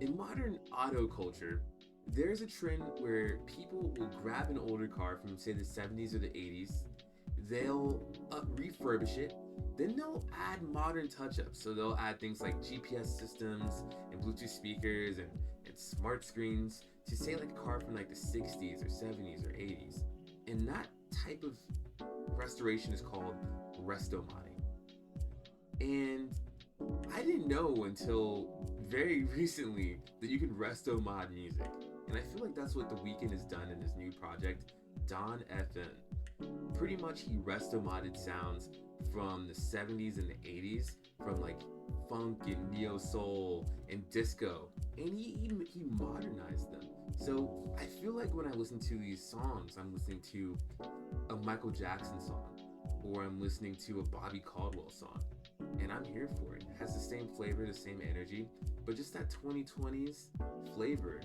In modern auto culture, there's a trend where people will grab an older car from, say, the 70s or the 80s, they'll refurbish it, then they'll add modern touch ups. So they'll add things like GPS systems and Bluetooth speakers and smart screens to, say, like a car from like the 60s or 70s or 80s. And that type of restoration is called resto modding. And I didn't know until very recently that you could resto mod music. And I feel like that's what The Weeknd has done in his new project, Don FM. Pretty much he resto modded sounds from the 70s and the 80s, from like funk and neo soul and disco, and he modernized them. So I feel like when I listen to these songs, I'm listening to a Michael Jackson song, or I'm listening to a Bobby Caldwell song, and I'm here for it. It has the same flavor, the same energy, but just that 2020s flavor.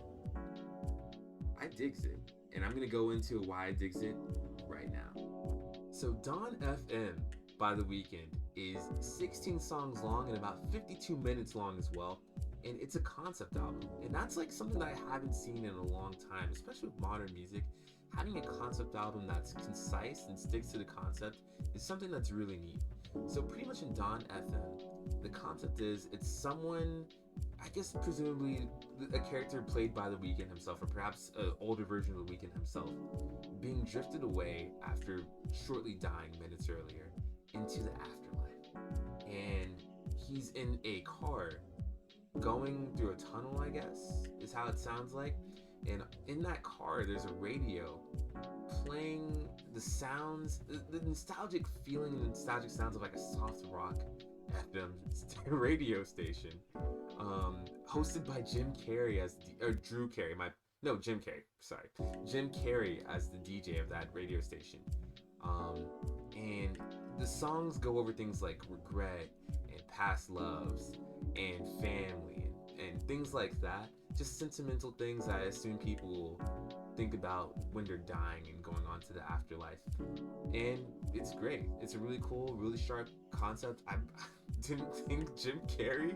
I digs it, and I'm gonna go into why I digs it right now. So Don FM by The Weeknd is 16 songs long and about 52 minutes long as well. And it's a concept album. And that's like something that I haven't seen in a long time, especially with modern music. Having a concept album that's concise and sticks to the concept is something that's really neat. So pretty much in Don FM, the concept is it's someone, I guess presumably a character played by The Weeknd himself, or perhaps an older version of The Weeknd himself, being drifted away after shortly dying minutes earlier into the afterlife. And he's in a car going through a tunnel, I guess, is how it sounds like. And in that car, there's a radio playing the sounds, the nostalgic feeling and nostalgic sounds of like a soft rock FM radio station, hosted by Jim Carrey as or Drew Carey, Jim Carrey, sorry, Jim Carrey as the DJ of that radio station. And the songs go over things like regret and past loves and family and things like that. Just sentimental things I assume people will think about when they're dying and going on to the afterlife. And it's great. It's a really cool, really sharp concept. I didn't think Jim Carrey,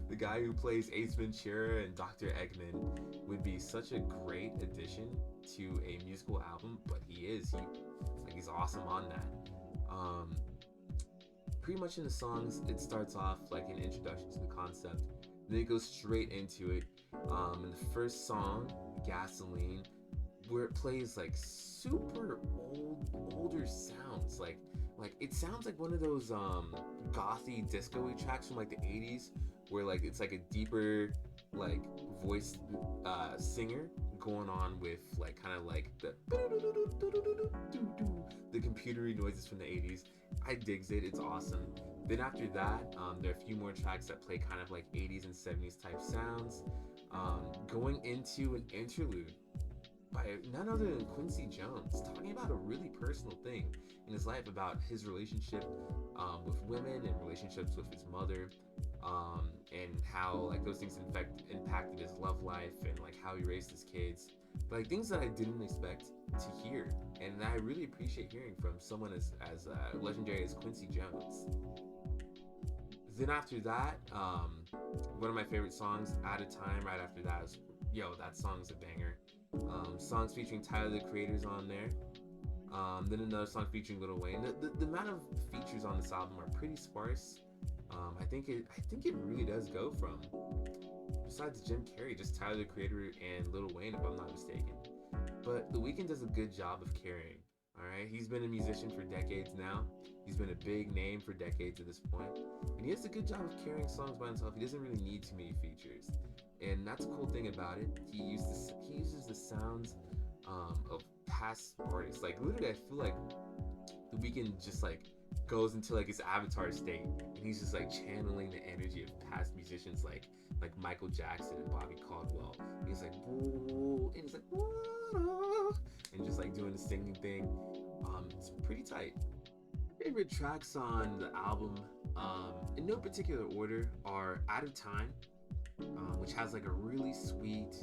the guy who plays Ace Ventura and Dr. Eggman, would be such a great addition to a musical album, but he is. He's awesome on that. Pretty much in the songs, it starts off like an introduction to the concept. Then it goes straight into it. In the first song, Gasoline, where it plays like super older sounds, like it sounds like one of those gothy disco-y tracks from like the 80s, where like it's like a deeper like voice singer going on with like kind of like the computery noises from the 80s. I digs it. It's awesome. Then after that, there are a few more tracks that play kind of like 80s and 70s type sounds, going into an interlude by none other than Quincy Jones, talking about a really personal thing in his life, about his relationship with women and relationships with his mother, and how like those things impacted his love life and like how he raised his kids. But like things that I didn't expect to hear, and I really appreciate hearing from someone as legendary as Quincy Jones. Then after that, one of my favorite songs, At a Time, right after that is, that song's a banger. Songs featuring Tyler, the Creator's on there. Then another song featuring Lil Wayne. The amount of features on this album are pretty sparse. I think it really does go from, besides Jim Carrey, just Tyler, the Creator and Lil Wayne, if I'm not mistaken. But The Weeknd does a good job of carrying. All right, he's been a musician for decades now. He's been a big name for decades at this point, and he does a good job of carrying songs by himself. He doesn't really need too many features, and that's a cool thing about it. He uses the sounds of past artists. Like literally, I feel like The Weeknd just like goes into like his avatar state, and he's just like channeling the energy of past musicians like Michael Jackson and Bobby Caldwell. And he's like, whoa, and he's like, whoa, and just like doing the singing thing. It's pretty tight. Favorite tracks on the album, in no particular order, are Out of Time, which has like a really sweet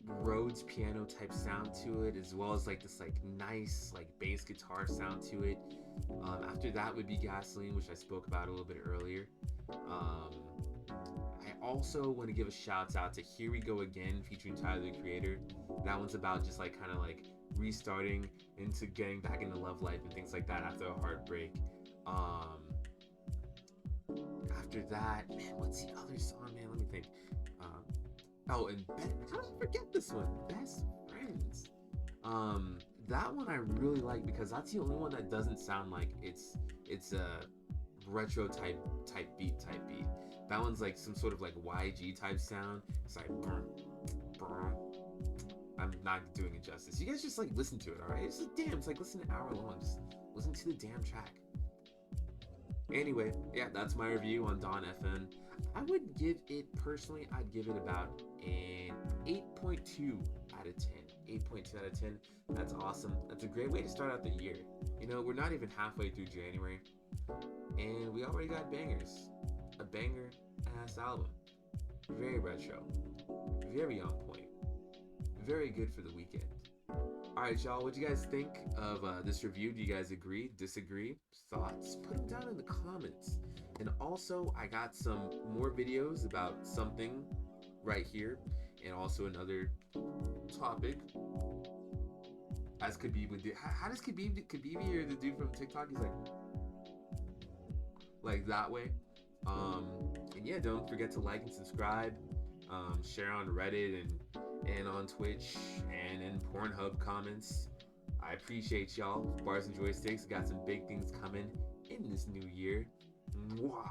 Rhodes piano type sound to it, as well as like this like nice like bass guitar sound to it. After that would be Gasoline, which I spoke about a little bit earlier. also want to give a shout out to Here We Go Again featuring Tyler the Creator. That one's about just like kind of like restarting into getting back into love life and things like that after a heartbreak. After that, man, what's the other song, man? Let me think. Oh, and how did I forget this one? Best Friends. That one I really like because that's the only one that doesn't sound like it's a retro type beat. That one's like some sort of like YG type sound. It's like brr. I'm not doing it justice. You guys just like listen to it, alright? It's like damn, it's like listen to an hour long. Just listen to the damn track. Anyway, yeah, that's my review on Dawn FM. I would give it personally, I'd give it about an 8.2 out of 10. 8.2 out of 10. That's awesome. That's a great way to start out the year. You know, we're not even halfway through January, and we already got bangers. A banger ass album. Very retro. Very on point. Very good for the weekend. Alright, y'all, what do you guys think of this review? Do you guys agree, disagree, thoughts? Put them down in the comments. And also, I got some more videos about something right here, and also another topic. As Khabib would do. How does Khabib or the dude from TikTok? He's like that way. And yeah, don't forget to like and subscribe. Share on Reddit and on Twitch and in Pornhub comments. I appreciate y'all. Bars and Joysticks got some big things coming in this new year. Mwah.